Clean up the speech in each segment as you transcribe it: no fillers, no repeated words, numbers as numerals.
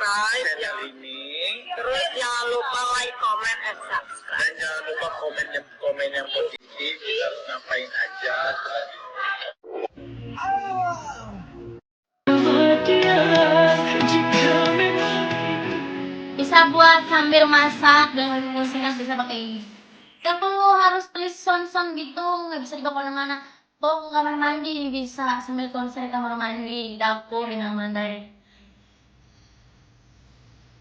subscribe channel ini. terus jangan lupa like, comment, and subscribe. Dan jangan lupa komen yang positif. Kita harus ngapain aja. Bisa buat sambil masak dengan musik, bisa pakai. Gak perlu harus tulis sound gitu, nggak bisa dibawa kemana-mana. Bawa ke kamar mandi bisa sambil konser di kamar mandi, di dapur, di mana-mana.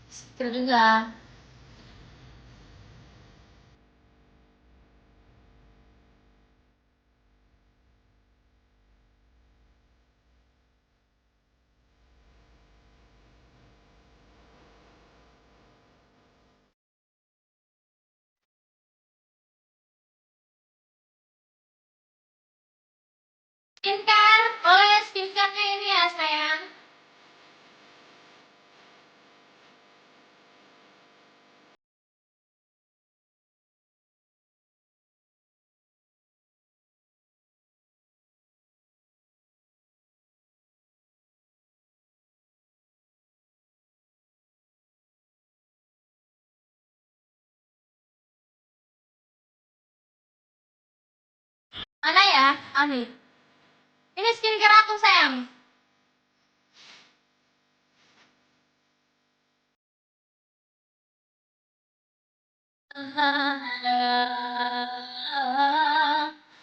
Skill juga. Skincare, boleh skincare-nya ini ya sayang. Mana ya? Ani. Ini skincare aku sayang.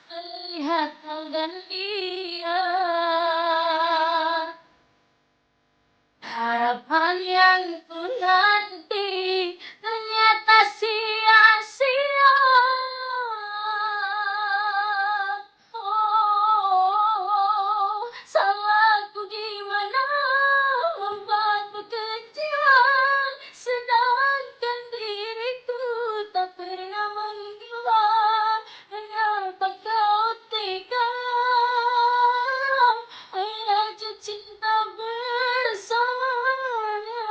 Lihat dan lihat harapan yang ku nanti ternyata sia-sia. Oh, salahku di mana membuatmu kecewa, sedangkan diriku tak pernah menggila. Mengapa kau tega mengajak cinta bersamanya?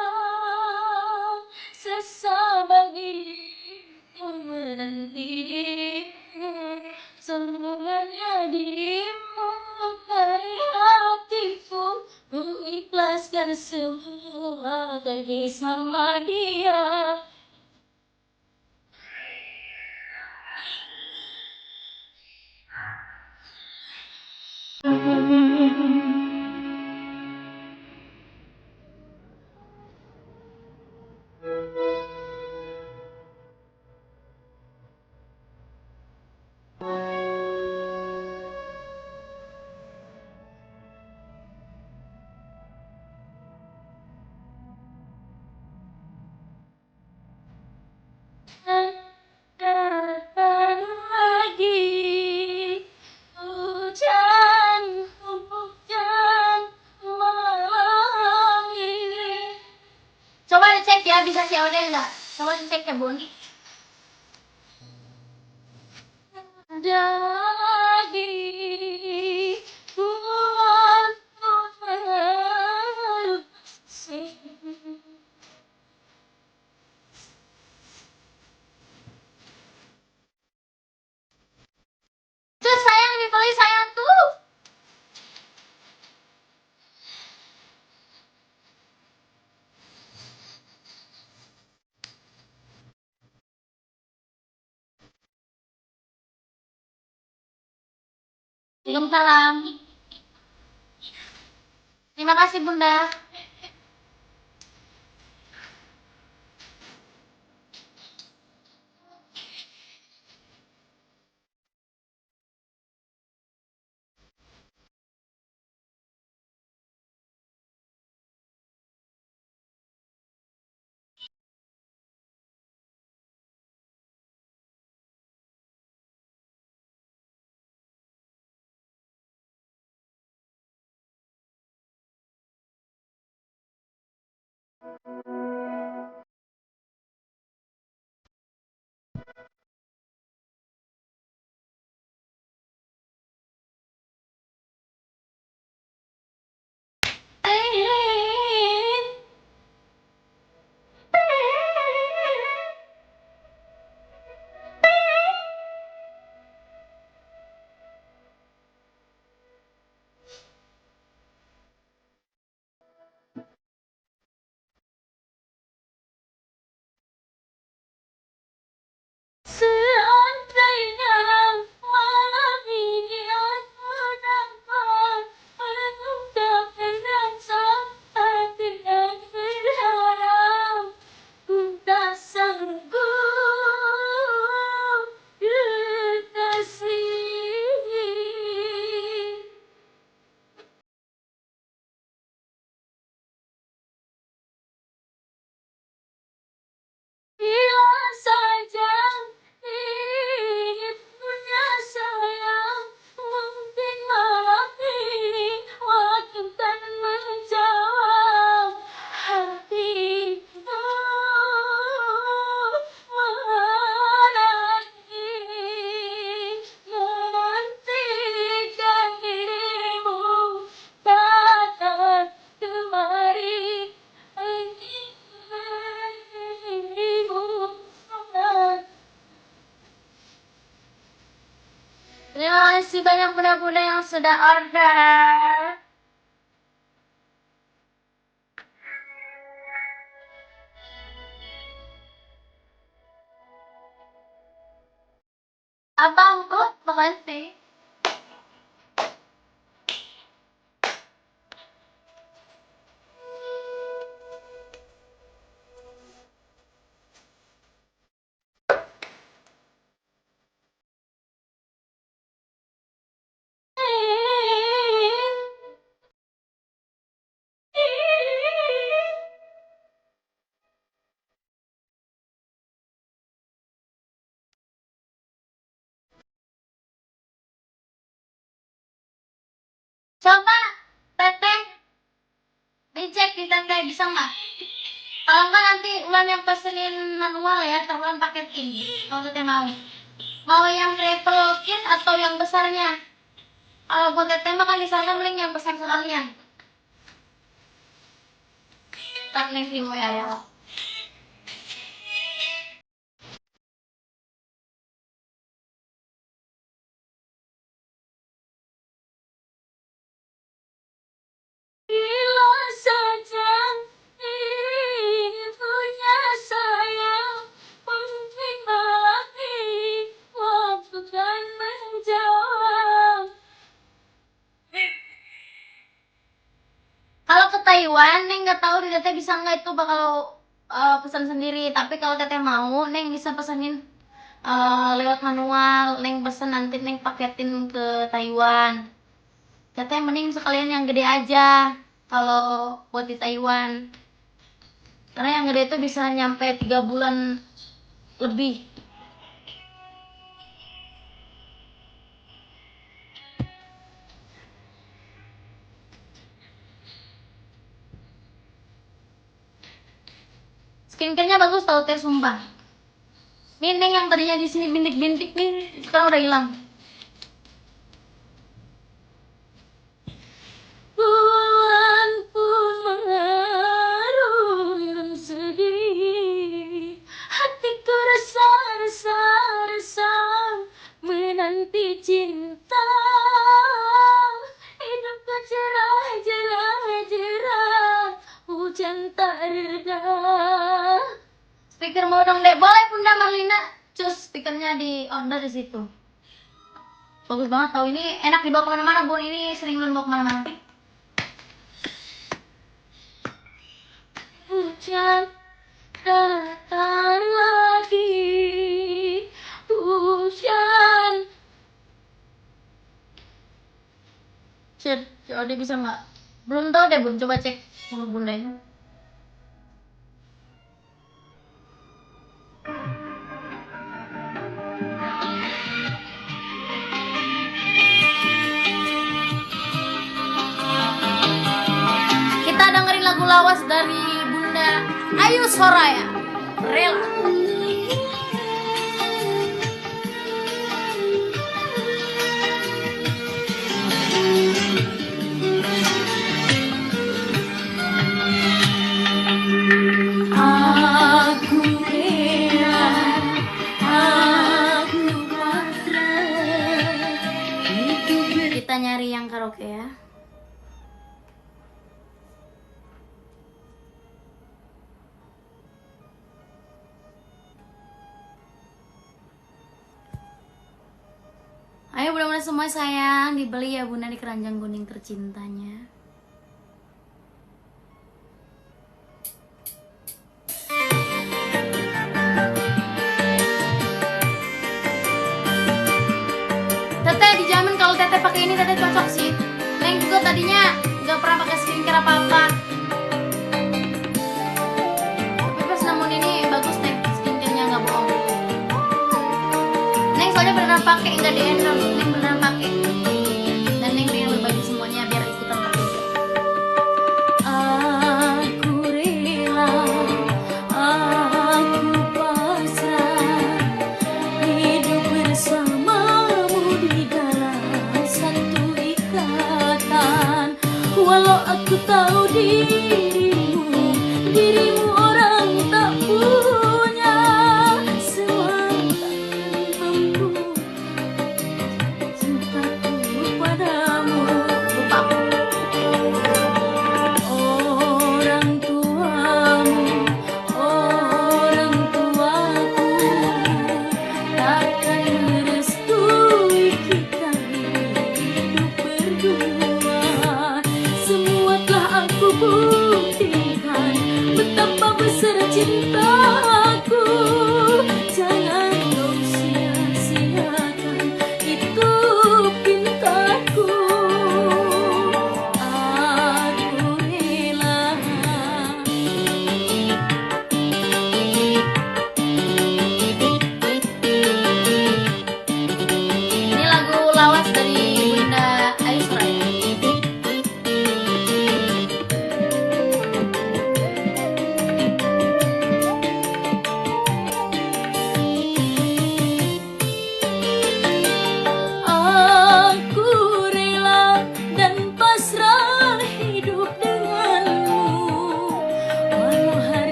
Sesabar diriku menanti, semuanya dirimu dari hatiku. Mengikhlaskan semua demi sama dia. Datang lagi hujan malam ini. Coba dicek ya, bisa COD enggak? Coba dicek ya Bun. Ada lagi buatku merasa. Tuh sayang, ditulis sayang tuh. Waalaikumsalam. Terima kasih Bunda. kasih banyak bunda-bunda yang sudah order. Abang kok makasih. Coba, Teteh, dicek di tenda bisa nggak? Kalau nggak nanti Ulan yang pesenin manual ya, terulan paket ini. Kalau Teteh mau. Mau yang travel kit atau yang besarnya? Kalau buat Teteh mah kan di sana link yang besar sekalian. Tak link di ya. Bila saja punya sayang mungkin lagi waktu kan menjawab. Kalau ke Taiwan, Neng nggak tahu di Teteh bisa nggak itu bakal pesan sendiri. Tapi kalau Teteh mau, Neng bisa pesenin lewat manual. Neng pesen nanti Neng paketin ke Taiwan. Teteh mending sekalian yang gede aja kalau buat di Taiwan. Karena yang gede itu bisa nyampe 3 bulan lebih. Skincare-nya bagus tau Teh, sumpah. Ini Neng yang tadinya di sini bintik-bintik nih, sekarang udah hilang. Bulan pun mengarung sedih, hatiku rasa menanti cinta. Hidupku cerah, hujan tak reda. Speaker mau dong dek, boleh Bunda Marlina. Cus speakernya di order di situ. Bagus banget tau, ini enak dibawa kemana-mana Bun, ini sering dibawa kemana-mana. Hujan datang lagi, hujan. Cek, dia bisa nggak? Belum tahu deh Bun, coba cek sama Bundanya. Kita dengerin lagu lawas dari Bunda Ayu Soraya. Rela. Kita nyari yang karaoke ya. Ayo bunda-bunda semua sayang, dibeli ya Bunda di keranjang kuning tercintanya. Teteh dijamin kalau Teteh pakai ini Teteh cocok sih. Neng juga tadinya nggak pernah pakai skincare apa-apa. Tapi pas namun ini bagus Neng, skincare-nya nggak bohong. Neng soalnya beneran pakai, nggak di endorse, Neng beneran pakai. Dan Neng pengen berbagi semuanya biar ikutan pakai. Aku rela, aku pasrah hidup bersamamu di dalam satu ikatan. Walau aku tahu dirimu orang tak punya semua, tak mampu cintaku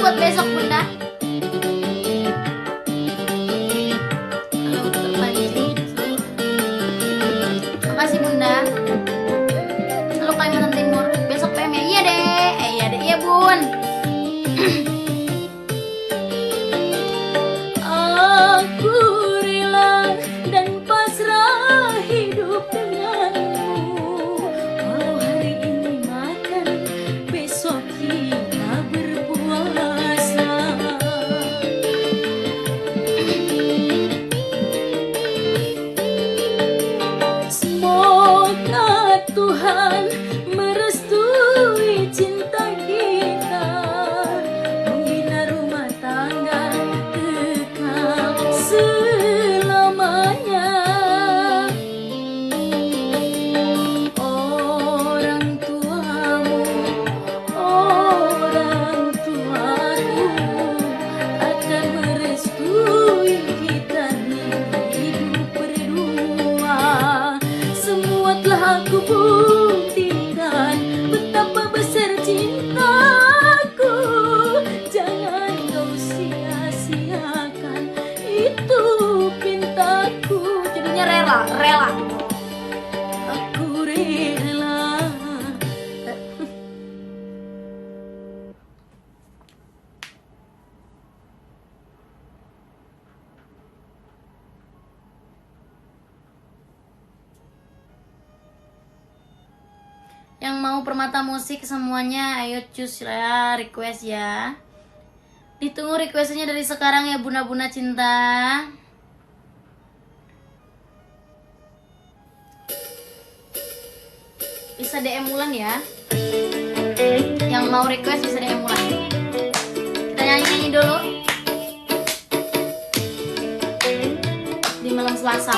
buat besok Bunda. Halo, terpancing. Makasih Bunda. Halo Kalimantan Timur. Besok PM ya? Iya deh. Iya deh, iya Bun. Aku rela dan pasrah hidup denganmu. Walau hari ini makan, besok kita berpuasa. Semoga Tuhan merestui cinta kita, membina rumah tangga kekal selamanya. Orang tuamu, orang tuaku akan merestui kita hidup berdua. Semua telah aku buktikan betapa besar cintaku. Jangan kau sia-siakan itu pintaku. Judulnya rela, rela. Aku rela. Yang mau Permata Musik semuanya, ayo cus ya, request ya. Ditunggu requestnya dari sekarang ya Bunda-bunda cinta. Bisa DM Mulan ya. Yang mau request bisa DM Mulan. Kita nyanyi-nyanyi dulu di malam Selasa.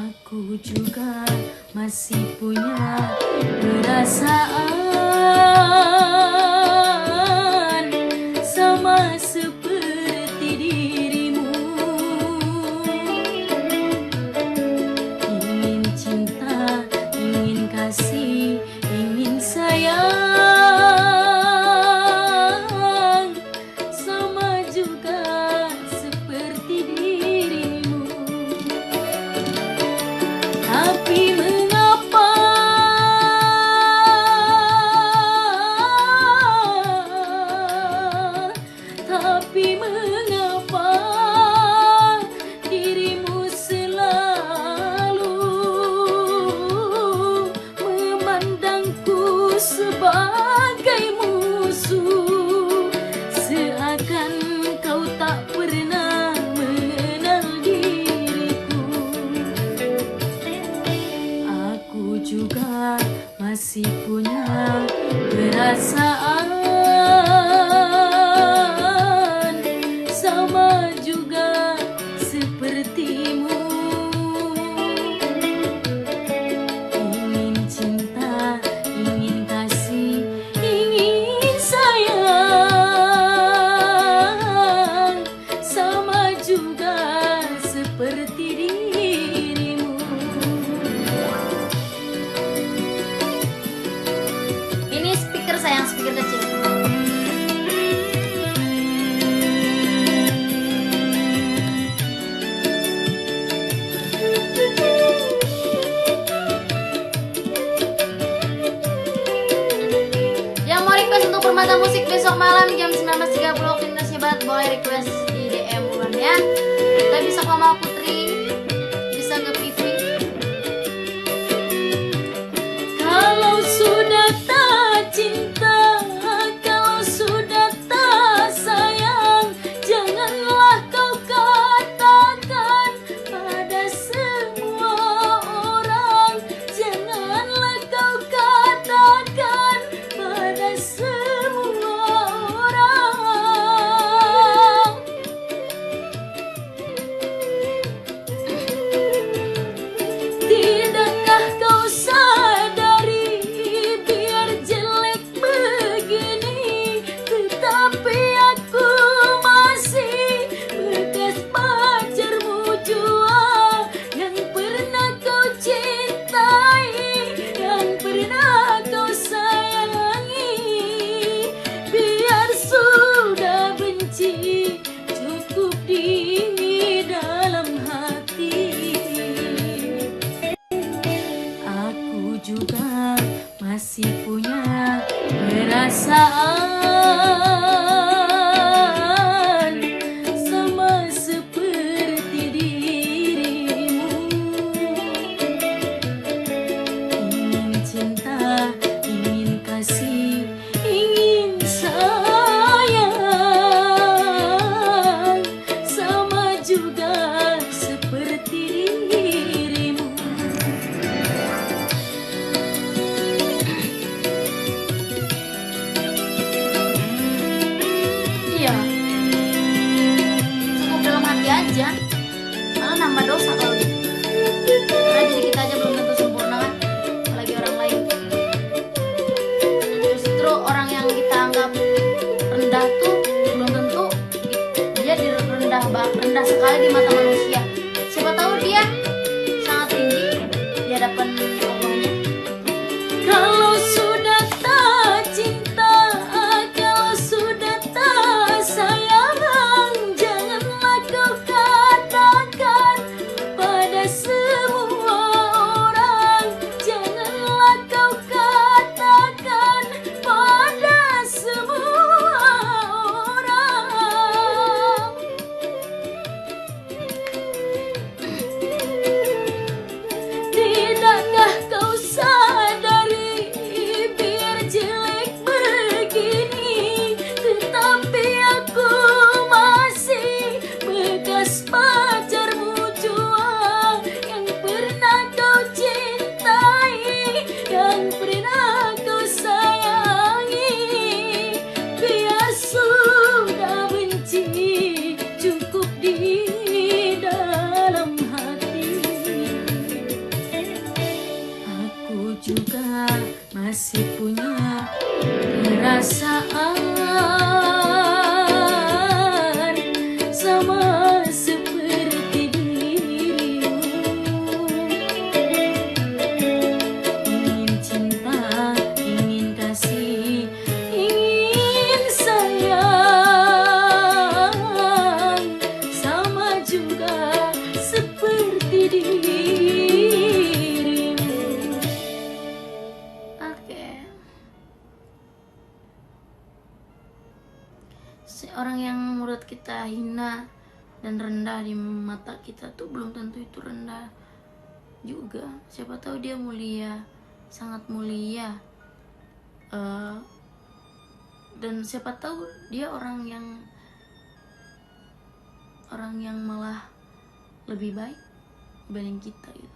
Aku juga masih punya perasaan. musik besok malam jam 19.30 waktu Indonesia Barat. Boleh request di DM Wulan ya. Kita bisa ke Mama Putri, bisa ke Pivi. Kalau sudah tak cinta, kalau sudah tak sayang, janganlah kau katakan pada semua orang. Janganlah kau katakan pada semua orang. Tidakkah kau sadari, biar jelek begini, tetapi aku masih bekas pacarmu jua, yang pernah kau cintai, yang pernah kau sayangi. Biar sudah benci, cukup di dalam hati. Aku juga masih punya perasaan sama seperti dirimu. Ingin cinta, ingin kasih, ingin sayang, sama juga seperti dirimu. Iya, cukup dalam hati aja, malah nambah dosa kalau gitu. Karena diri kita aja belum tentu sempurna kan, apalagi orang lain. Justru orang yang kita anggap rendah tuh belum tentu dia rendah sekali di mata manusia. Siapa tahu dia sangat tinggi di hadapan Allahnya. Kalau sudah tak cinta, kalau sudah tak sayang, janganlah kau katakan pada semua orang. Janganlah kau katakan pada semua orang. Tidakkah kau sadari, biar jelek begini, tetapi aku masih bekas pacarmu jua, yang pernah kau cintai, yang pernah kau sayangi. Biar sudah benci, cukup di dalam hati. Aku juga masih punya perasaan sama seperti dirimu. Ingin cinta, ingin kasih, ingin sayang, sama juga seperti dirimu. Oke. Seorang yang menurut kita hina dan rendah di mata kita tuh belum tentu itu rendah juga. Siapa tahu dia mulia, sangat mulia. Dan siapa tahu dia orang yang malah lebih baik dibanding kita gitu.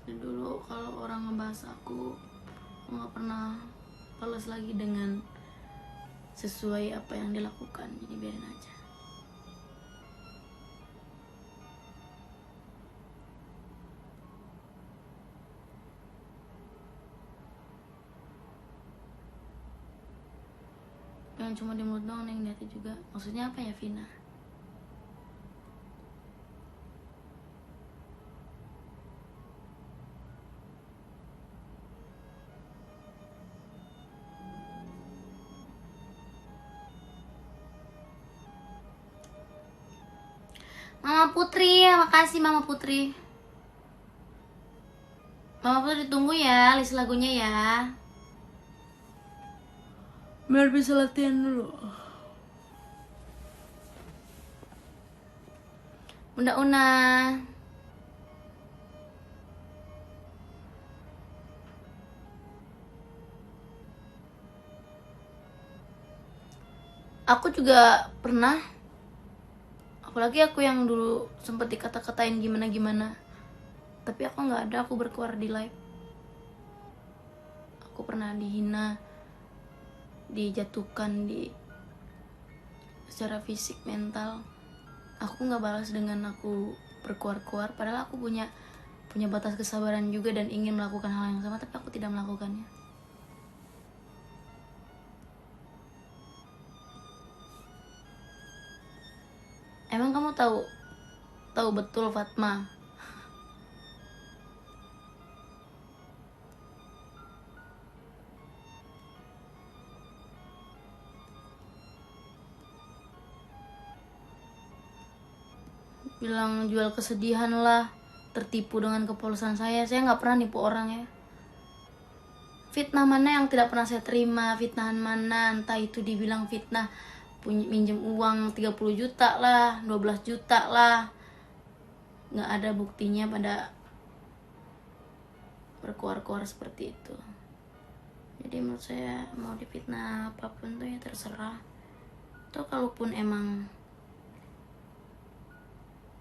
Dulu kalau orang ngebahas aku nggak pernah balas lagi dengan sesuai apa yang dilakukan, jadi biarin aja. Yang cuma di mulut doang yang lihatnya juga. Maksudnya apa ya, Vina? Mama Putri, makasih Mama Putri. Mama Putri ditunggu ya list lagunya ya. Biar bisa latihan dulu. Bunda Una. Aku juga pernah, apalagi aku yang dulu sempet dikata-katain gimana-gimana, tapi aku nggak ada, aku berkuar di live. Aku pernah dihina, dijatuhkan secara fisik, mental. Aku nggak balas dengan aku berkuar-kuar, padahal aku punya batas kesabaran juga dan ingin melakukan hal yang sama, tapi aku tidak melakukannya. Emang kamu tahu betul Fatma? Bilang jual kesedihan lah, tertipu dengan kepolosan saya nggak pernah nipu orang ya. Fitnah mana yang tidak pernah saya terima, fitnahan mana, entah itu dibilang fitnah minjem uang 30 juta lah, 12 juta lah, nggak ada buktinya pada berkuar-kuar seperti itu. Jadi menurut saya mau difitnah apapun tuh ya terserah. Atau kalaupun emang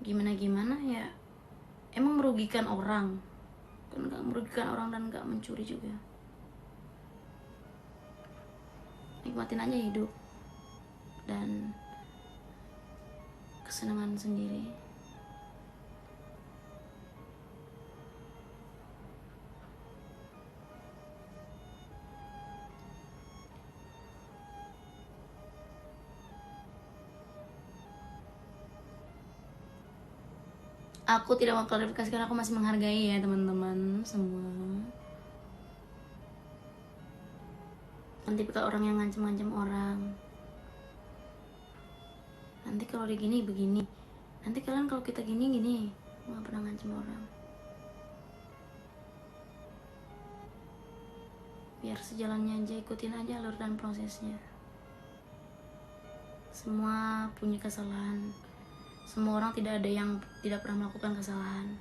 gimana-gimana ya emang merugikan orang, kan nggak merugikan orang dan nggak mencuri juga. Nikmatin aja hidup dan kesenangan sendiri. Aku tidak mau klarifikasi karena aku masih menghargai ya teman-teman semua. Nanti kalau orang yang ngancem-ngancem orang, nanti kalau dia gini begini, nanti kalian kalau kita gini nggak pernah ngancem orang. Biar sejalannya aja, ikutin aja alur dan prosesnya. Semua punya kesalahan. Semua orang tidak ada yang tidak pernah melakukan kesalahan.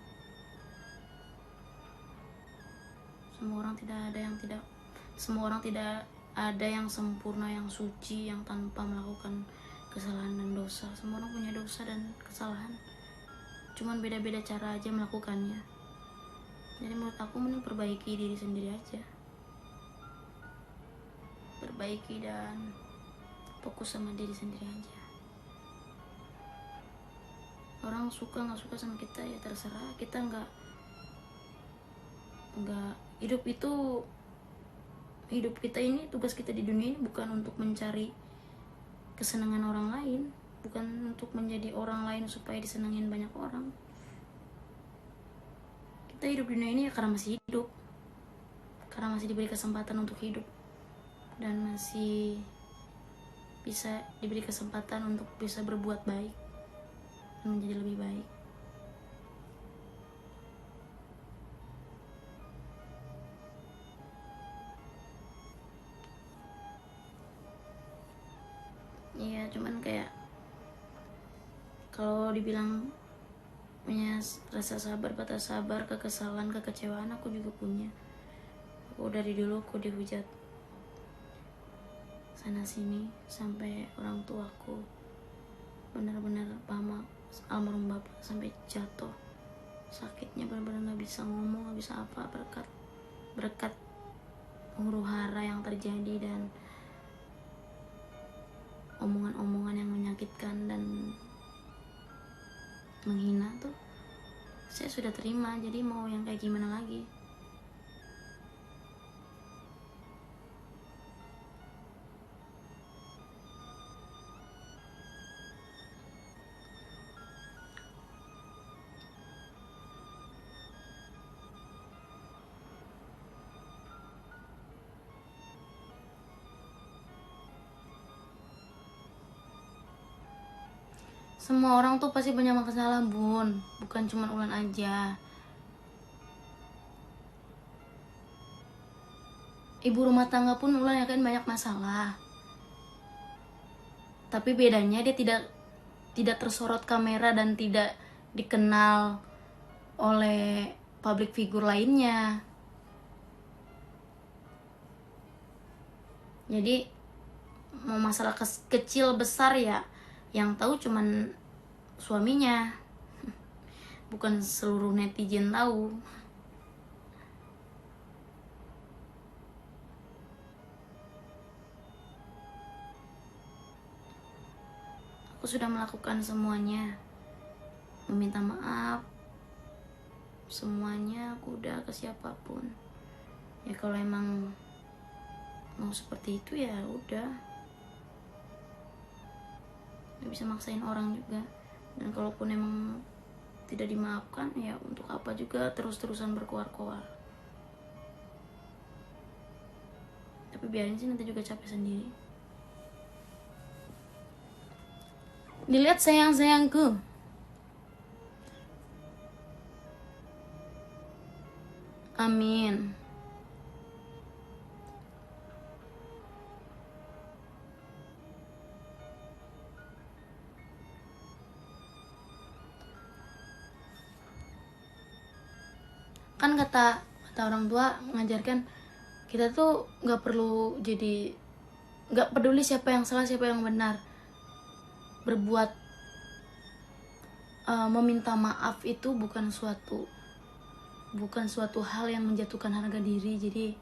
Semua orang tidak ada yang sempurna, yang suci, yang tanpa melakukan kesalahan dan dosa. Semua orang punya dosa dan kesalahan. Cuman beda-beda cara aja melakukannya. Jadi menurut aku mending perbaiki diri sendiri aja. Perbaiki dan fokus sama diri sendiri aja. Orang suka nggak suka sama kita ya terserah. Kita nggak hidup kita ini, tugas kita di dunia ini bukan untuk mencari kesenangan orang lain, bukan untuk menjadi orang lain supaya disenangin banyak orang. Kita hidup di dunia ini ya karena masih hidup, karena masih diberi kesempatan untuk hidup, dan masih bisa diberi kesempatan untuk bisa berbuat baik dan menjadi lebih baik. Iya, cuman kayak kalau dibilang punya rasa sabar, batas sabar, kekesalan, kekecewaan, aku juga punya. Aku dari dulu aku dihujat sana sini sampai orang tuaku benar-benar paham, almarhum bapak sampai jatuh, sakitnya benar-benar nggak bisa ngomong, nggak bisa apa, berkat huru hara yang terjadi dan omongan-omongan yang menyakitkan dan menghina tuh saya sudah terima. Jadi mau yang kayak gimana lagi? Semua orang tuh pasti punya masalah, Bun. Bukan cuma Ulan aja. Ibu rumah tangga pun Ulan yakin banyak masalah. Tapi bedanya dia tidak tersorot kamera dan tidak dikenal oleh public figure lainnya. Jadi mau masalah kecil besar ya yang tahu cuman suaminya. Bukan seluruh netizen tahu. Aku sudah melakukan semuanya. Meminta maaf. Semuanya aku udah ke siapapun. Ya kalau emang mau seperti itu ya udah. Gak bisa maksain orang juga. Dan kalaupun emang tidak dimaafkan ya untuk apa juga terus-terusan berkoar-koar. Tapi biarin sih, nanti juga capek sendiri. Dilihat sayang-sayangku. Amin. Kan kata orang tua mengajarkan kita tuh nggak perlu jadi, nggak peduli siapa yang salah siapa yang benar. Berbuat meminta maaf itu bukan suatu hal yang menjatuhkan harga diri. Jadi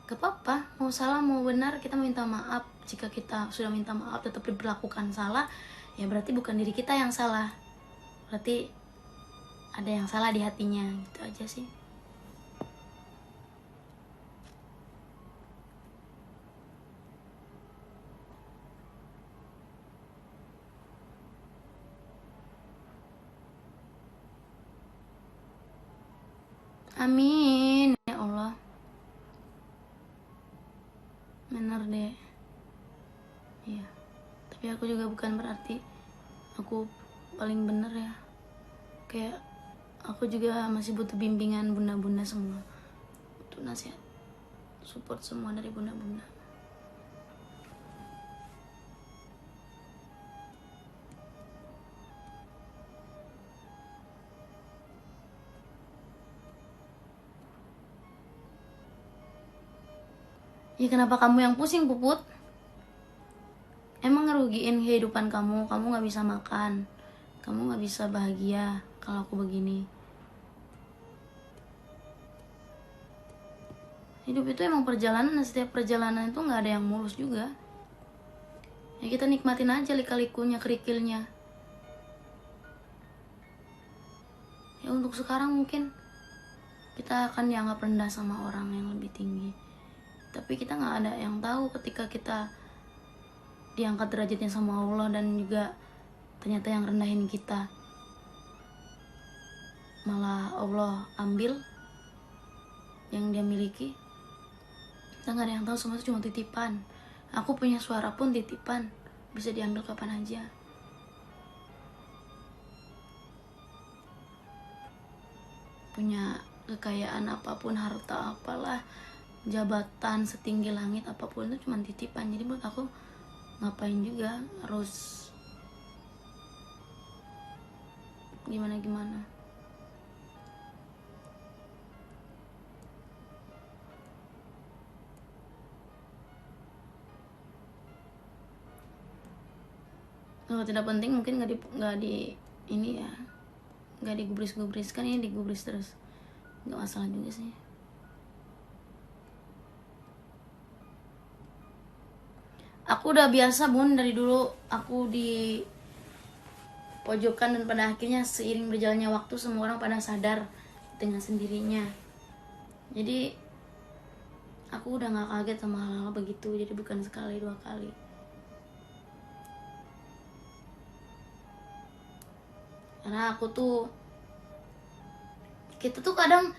gak apa-apa, mau salah mau benar kita minta maaf. Jika kita sudah minta maaf tetap diperlakukan salah, ya berarti bukan diri kita yang salah, berarti ada yang salah di hatinya. Gitu aja sih. Amin ya Allah. Bener deh. Iya. Tapi aku juga bukan berarti aku paling bener ya. Kayak aku juga masih butuh bimbingan bunda-bunda semua. Butuh nasihat, support semua dari bunda-bunda. Ya kenapa kamu yang pusing, Puput? Emang ngerugiin kehidupan kamu gak bisa makan, kamu gak bisa bahagia kalau aku begini. Hidup itu emang perjalanan, dan setiap perjalanan itu gak ada yang mulus juga. Ya kita nikmatin aja lika-likunya, kerikilnya. Ya untuk sekarang mungkin kita akan dianggap rendah sama orang yang lebih tinggi. Tapi kita gak ada yang tahu ketika kita diangkat derajatnya sama Allah dan juga ternyata yang rendahin kita malah Allah ambil yang dia miliki. Kita gak ada yang tahu, semua itu cuma titipan. Aku punya suara pun titipan, bisa diambil kapan aja. Punya kekayaan apapun, harta apalah, jabatan setinggi langit apapun itu cuma titipan. Jadi menurut aku ngapain juga harus gimana. Kalau tidak penting mungkin nggak di ini ya, nggak digubris-gubriskan, ini digubris terus, nggak masalah juga sih. Aku udah biasa, Bun, dari dulu aku di pojokan dan pada akhirnya seiring berjalannya waktu semua orang pada sadar dengan sendirinya. Jadi aku udah gak kaget sama hal-hal begitu, jadi bukan sekali dua kali. Karena kita tuh kadang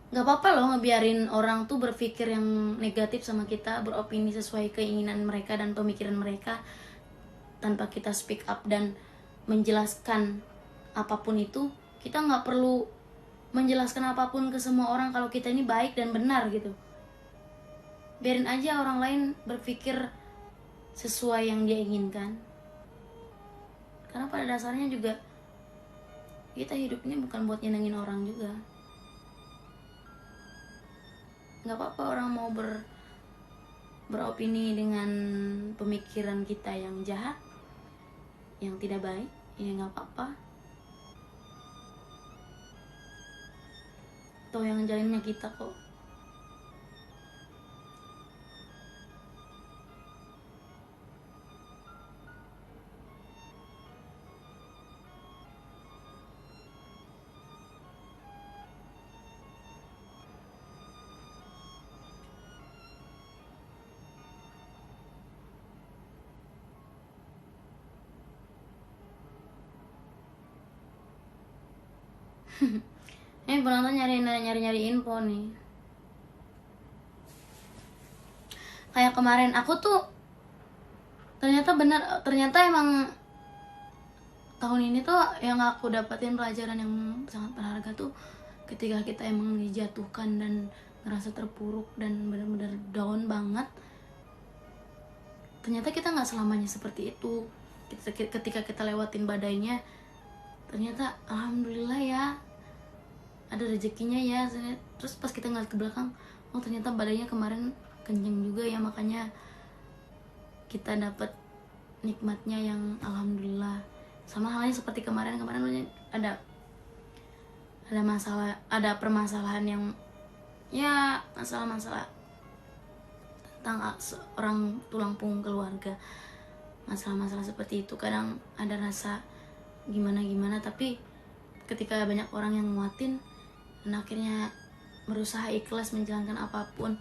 gak apa-apa loh ngebiarin orang tuh berpikir yang negatif sama kita, beropini sesuai keinginan mereka dan pemikiran mereka tanpa kita speak up dan menjelaskan apapun itu, kita nggak perlu menjelaskan apapun ke semua orang kalau kita ini baik dan benar gitu. Biarin aja orang lain berpikir sesuai yang dia inginkan. Karena pada dasarnya juga kita hidup ini bukan buat nyenengin orang juga. Nggak apa-apa orang mau beropini dengan pemikiran kita yang jahat, yang tidak baik, ya nggak apa-apa. Toh yang jalinnya kita kok. Penonton nyari info nih. Kayak kemarin aku tuh ternyata emang tahun ini tuh yang aku dapatin pelajaran yang sangat berharga tuh ketika kita emang dijatuhkan dan ngerasa terpuruk dan benar-benar down banget. Ternyata kita nggak selamanya seperti itu. Ketika kita lewatin badainya, ternyata alhamdulillah ya ada rezekinya ya. Terus pas kita ngeliat ke belakang, oh ternyata badainya kemarin kenceng juga ya, makanya kita dapat nikmatnya yang alhamdulillah. Sama halnya seperti kemarin ada masalah, ada permasalahan yang ya masalah tentang seorang tulang punggung keluarga. Masalah-masalah seperti itu kadang ada rasa gimana, tapi ketika banyak orang yang nguatin dan akhirnya berusaha ikhlas menjalankan apapun,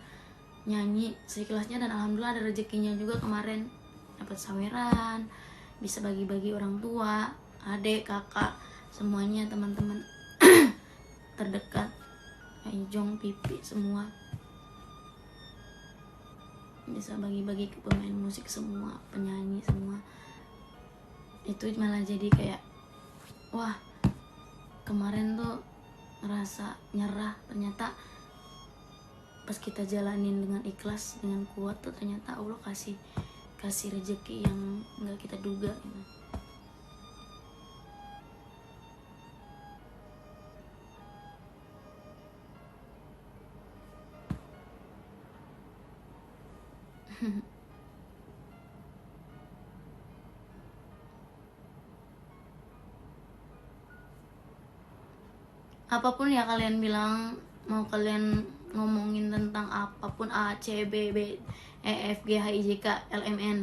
nyanyi seikhlasnya, dan alhamdulillah ada rezekinya juga kemarin, dapat saweran, bisa bagi-bagi orang tua, adik, kakak, semuanya, teman-teman terdekat, Jong, Pipi, semua bisa bagi-bagi ke pemain musik semua, penyanyi semua. Itu malah jadi kayak wah, kemarin tuh ngerasa nyerah, ternyata pas kita jalanin dengan ikhlas, dengan kuat tuh ternyata Allah kasih rezeki yang nggak kita duga gitu. Apapun ya kalian bilang, mau kalian ngomongin tentang apapun, A, C, B, E, F, G, H, I, J, K, L, M, N,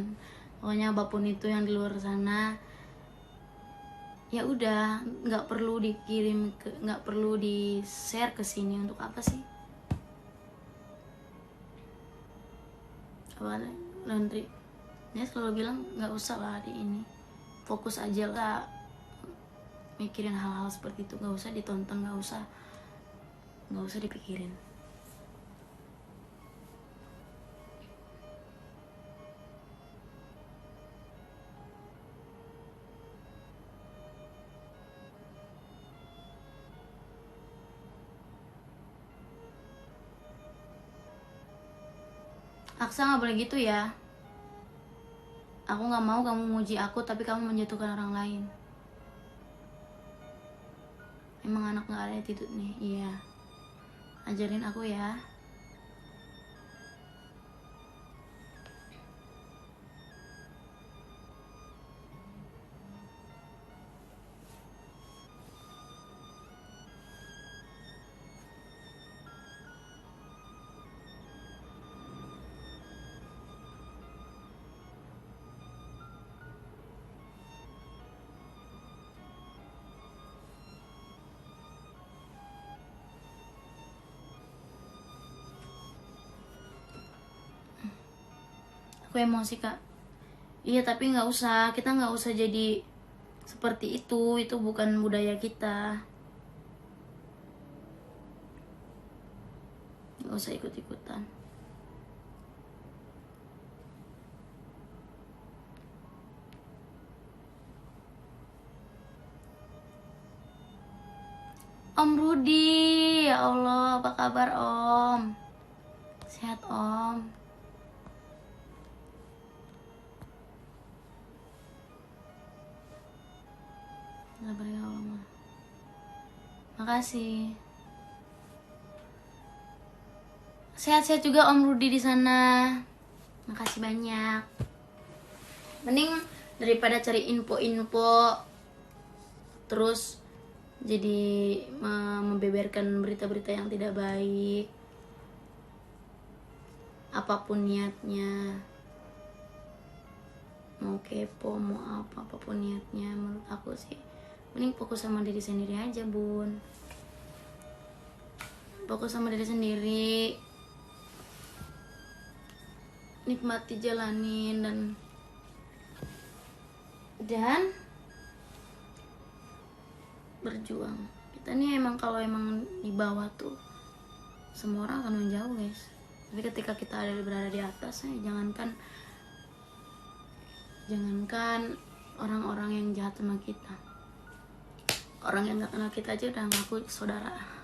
pokoknya apapun itu yang di luar sana, ya udah, nggak perlu dikirim nggak perlu di share ke sini. Untuk apa sih? Apa Laundry dia selalu bilang nggak usah lah di ini, fokus aja lah, mikirin hal-hal seperti itu, nggak usah ditonton, nggak usah dipikirin. Aksa nggak boleh gitu ya. Aku nggak mau kamu muji aku tapi kamu menjatuhkan orang lain. Emang anak nggak ada attitude nih. Iya, ajarin aku ya. Aku emosi kak. Iya tapi nggak usah, kita nggak usah jadi seperti itu bukan budaya kita. Nggak usah ikut-ikutan. Om Rudi, ya Allah, apa kabar Om? Sehat Om? Sabar ya Allah. Makasih. Sehat-sehat juga Om Rudi di sana. Makasih banyak. Mending daripada cari info-info terus jadi membeberkan berita-berita yang tidak baik. Apapun niatnya, mau kepo, mau apapun niatnya, menurut aku sih mending fokus sama diri sendiri aja Bun. Fokus sama diri sendiri, nikmati, jalanin, dan berjuang. Kita nih emang kalau emang di bawah tuh semua orang akan menjauh guys, tapi ketika kita berada di atas, jangankan orang-orang yang jahat sama kita, orang yang gak kenal kita aja udah ngaku saudara.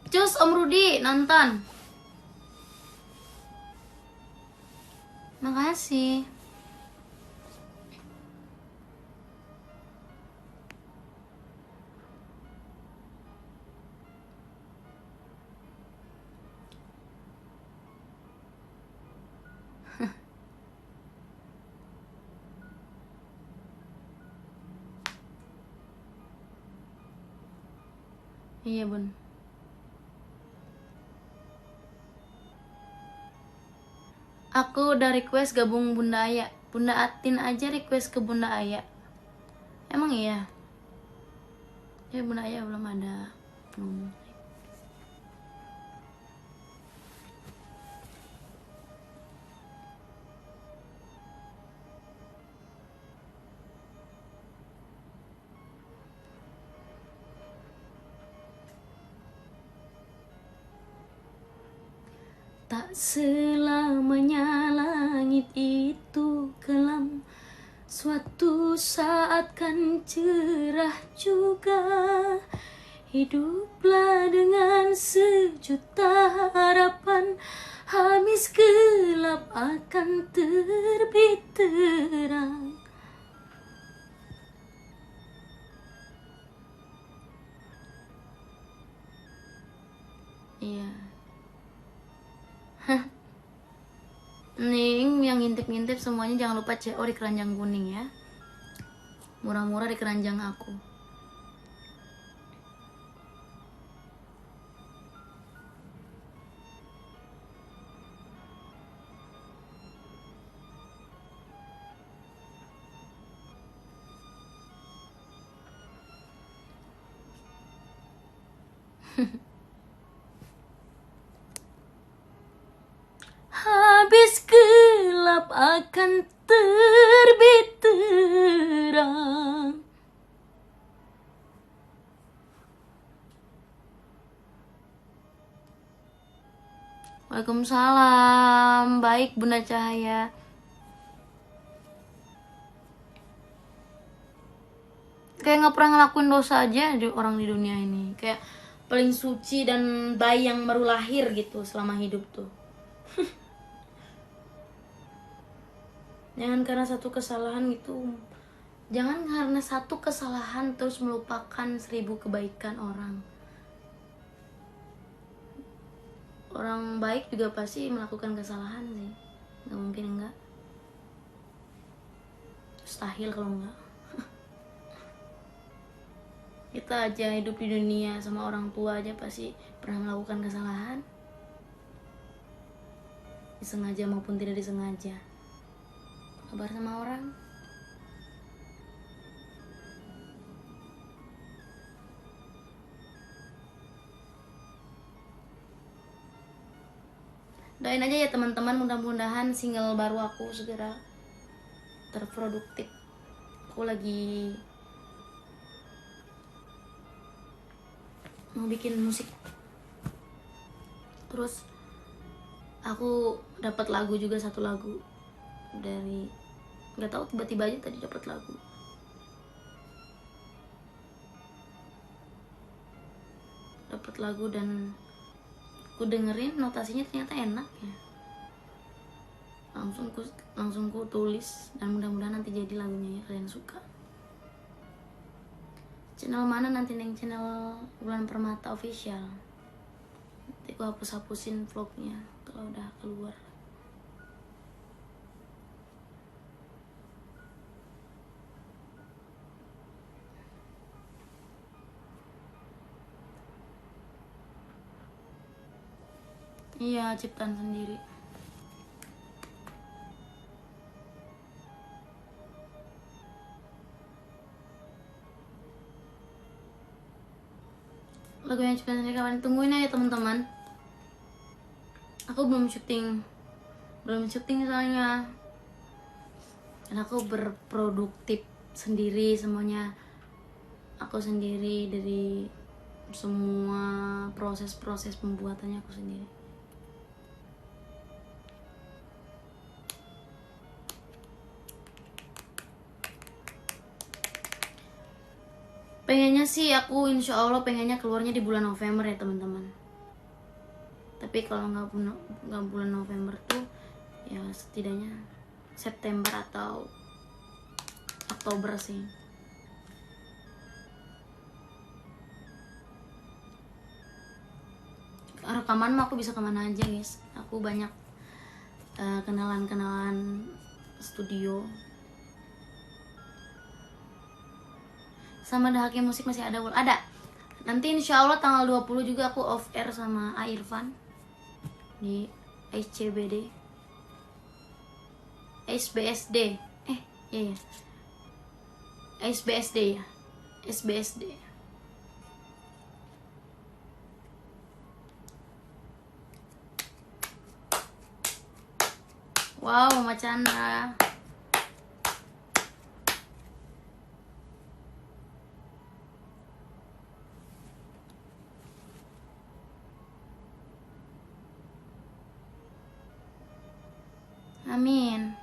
Cus Om Rudi nonton. Makasih. Iya Bun. Aku udah request gabung Bunda Aya. Bunda Atin aja request ke Bunda Aya. Emang iya? Ya Bunda Aya belum ada ngomong. Tak selamanya langit itu kelam, suatu saat kan cerah juga. Hiduplah dengan sejuta harapan, habis gelap akan terbit terang. Iya. Ning yang ngintip-ngintip semuanya jangan lupa CO di keranjang kuning ya. Murah-murah di keranjang aku. Habis gelap akan terbit terang. Waalaikumsalam. Baik Bunda Cahaya. Kayak gak pernah ngelakuin dosa aja orang di dunia ini. Kayak paling suci dan bayi yang baru lahir gitu selama hidup tuh. Jangan karena satu kesalahan gitu. Jangan karena satu kesalahan terus melupakan 1000 kebaikan orang. Orang baik juga pasti melakukan kesalahan sih. Gak mungkin enggak. Mustahil kalau enggak. Kita aja hidup di dunia sama orang tua aja pasti pernah melakukan kesalahan. Disengaja maupun tidak disengaja. Kabar sama orang. Doain aja ya teman-teman, mudah-mudahan single baru aku segera terproduktif. Aku lagi mau bikin musik. Terus Aku dapat lagu juga, satu lagu dari, nggak tahu tiba-tiba aja tadi dapat lagu. Dapat lagu dan aku dengerin notasinya ternyata enak ya. Langsung ku tulis dan mudah-mudahan nanti jadi lagunya ya, kalian suka. Channel mana nanti neng? Channel Bulan Permata Official. Nanti aku hapus-hapusin vlognya kalau udah keluar. Iya, ciptaan sendiri. Lagu yang ciptaan sendiri kapan? Tungguin aja teman-teman. Aku belum syuting soalnya. Dan aku berproduktif sendiri semuanya. Aku sendiri dari semua proses pembuatannya aku sendiri. Pengennya sih aku insya Allah pengennya keluarnya di bulan November ya teman-teman. Tapi kalau nggak bulan November tuh ya setidaknya September atau Oktober sih. Rekaman mah aku bisa kemana aja guys. Aku banyak kenalan studio. Sama ada Hakim Musik masih ada. Nanti insya Allah tanggal 20 juga aku off air sama A Irfan di SCBD SBSD iya SBSD ya SBSD. Wow, Mama Chandra. Amin.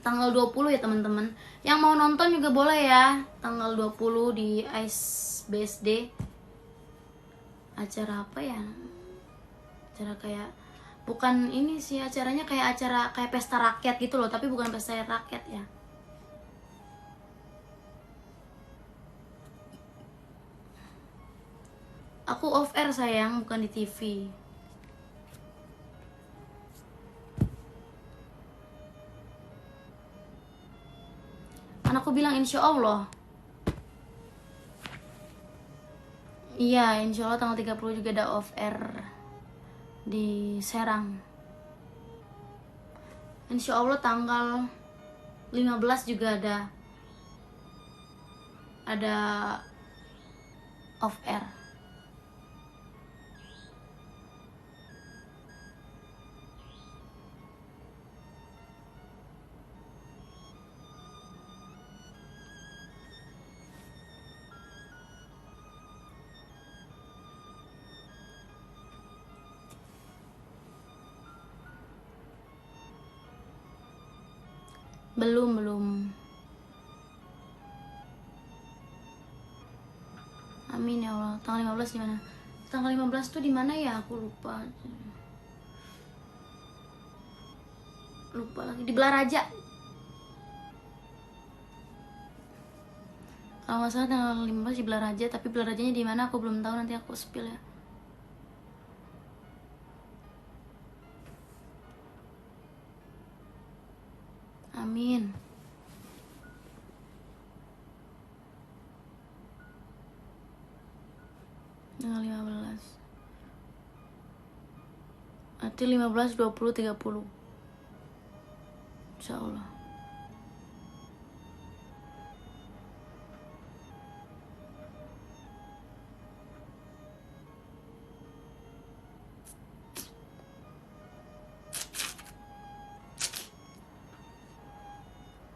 Tanggal 20 ya teman-teman. Yang mau nonton juga boleh ya. Tanggal 20 di SBSD. Acara apa ya? Acara kayak, bukan ini sih, acaranya kayak acara kayak pesta rakyat gitu loh, tapi bukan pesta rakyat ya. Aku off air sayang, bukan di TV. Kan aku bilang insya Allah. Iya, insya Allah tanggal 30 juga ada off air di Serang. Insya Allah tanggal 15 juga ada off air. Belum. Amin ya Allah. Tanggal 15 di mana? Tanggal 15 tuh di mana ya? Aku lupa. Lupa lagi. Di Belaraja. Kalau nggak salah tanggal 15 di Belaraja, tapi Belarajanya di mana aku belum tahu, nanti aku spill ya. Amin. Tanggal 15. Nanti 15, 20, 30. Insya Allah.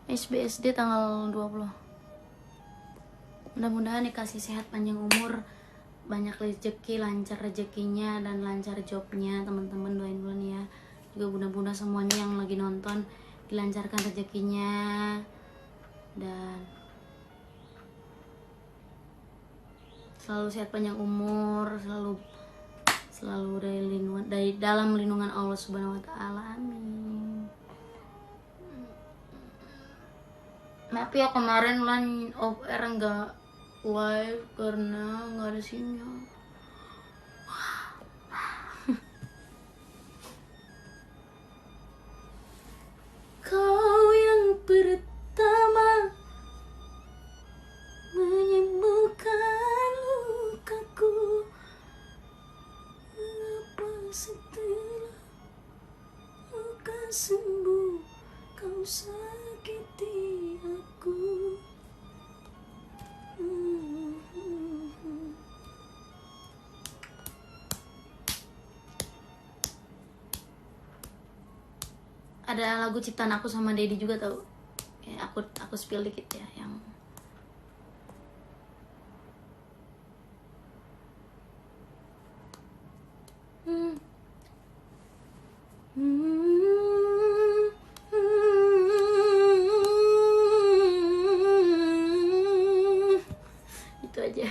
SBSD tanggal 20. Mudah-mudahan dikasih sehat panjang umur, banyak rezeki, lancar rezekinya dan lancar jobnya teman-teman, doain bulan ya. Juga bunda-bunda semuanya yang lagi nonton dilancarkan rezekinya dan selalu sehat panjang umur, selalu dari dalam lindungan Allah Subhanahu wa taala. Amin. Maaf ya kemarin off air enggak live karena nggak ada sinyal. Kau yang pertama menyembuhkan lukaku, mengapa setelah luka sembuh kau sakiti aku. Ada lagu ciptaan aku sama Dedi juga tau ya, aku spill dikit ya yang itu aja.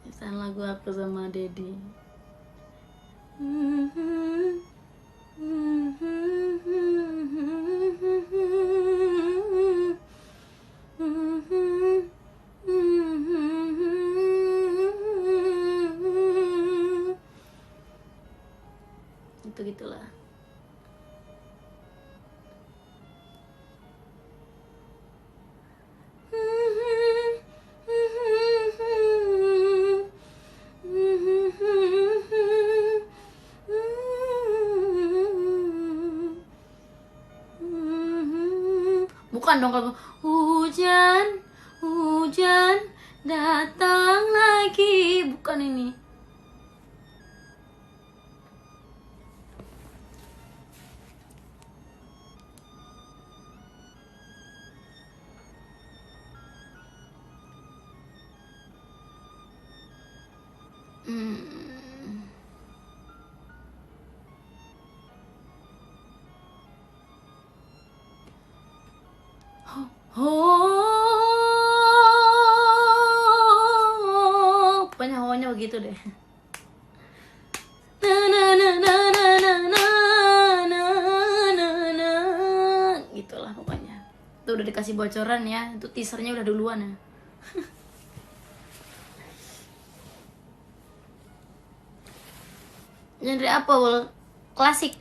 Ciptaan lagu aku sama Dedi. Gitulah. Bukan dong kalau hujan, hujan datang lagi, bukan ini. Pokoknya hawanya begitu deh. Gitulah pokoknya. Itu udah dikasih bocoran ya. Itu teasernya udah duluan ya. Genre apa Wul? Klasik.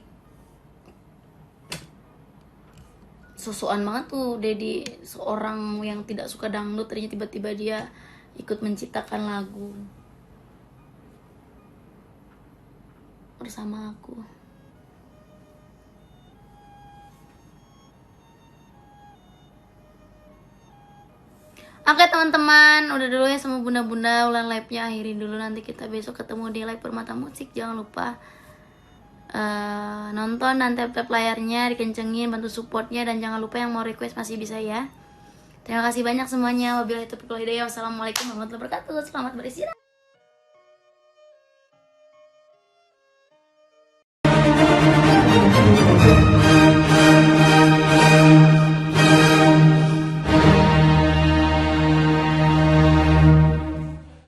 Sosokan banget tuh Dedi, seorang yang tidak suka dangdut ternyata tiba-tiba dia ikut menciptakan lagu bersama aku. Oke teman-teman, udah dulu ya sama bunda-bunda, ulang live-nya akhirin dulu. Nanti kita besok ketemu di live Permata Musik. Jangan lupa nonton dan tap-tap layarnya, dikencengin, bantu supportnya, dan jangan lupa yang mau request masih bisa ya. Terima kasih banyak semuanya. Wabillahi taufiq wal hidayah. Wassalamualaikum warahmatullahi wabarakatuh. Selamat beristirahat.